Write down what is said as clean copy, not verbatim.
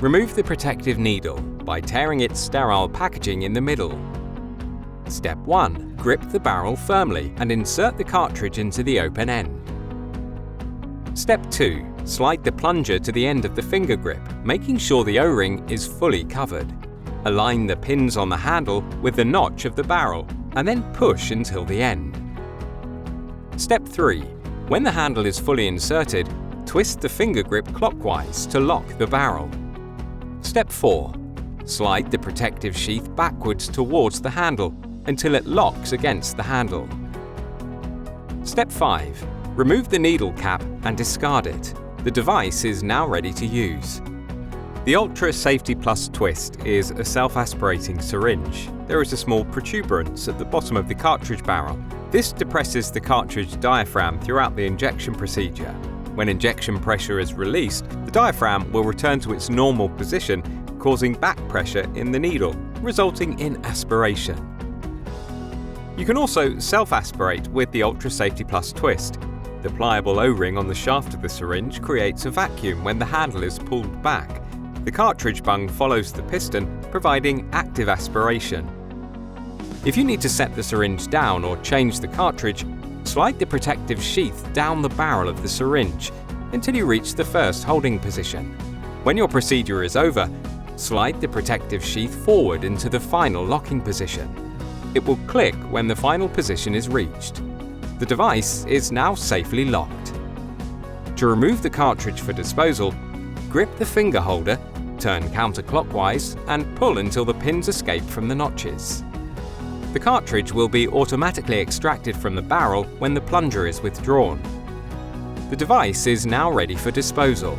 Remove the protective needle by tearing its sterile packaging in the middle. Step 1. Grip the barrel firmly and insert the cartridge into the open end. Step 2. Slide the plunger to the end of the finger grip, making sure the O-ring is fully covered. Align the pins on the handle with the notch of the barrel and then push until the end. Step 3. When the handle is fully inserted, twist the finger grip clockwise to lock the barrel. Step 4. Slide the protective sheath backwards towards the handle until it locks against the handle. Step 5. Remove the needle cap and discard it. The device is now ready to use. The Ultra Safety Plus Twist is a self-aspirating syringe. There is a small protuberance at the bottom of the cartridge barrel. This depresses the cartridge diaphragm throughout the injection procedure. When injection pressure is released, the diaphragm will return to its normal position, causing back pressure in the needle, resulting in aspiration. You can also self-aspirate with the Ultra Safety Plus Twist. The pliable O-ring on the shaft of the syringe creates a vacuum when the handle is pulled back. The cartridge bung follows the piston, providing active aspiration. If you need to set the syringe down or change the cartridge, slide the protective sheath down the barrel of the syringe until you reach the first holding position. When your procedure is over, slide the protective sheath forward into the final locking position. It will click when the final position is reached. The device is now safely locked. To remove the cartridge for disposal, grip the finger holder, turn counterclockwise, and pull until the pins escape from the notches. The cartridge will be automatically extracted from the barrel when the plunger is withdrawn. The device is now ready for disposal.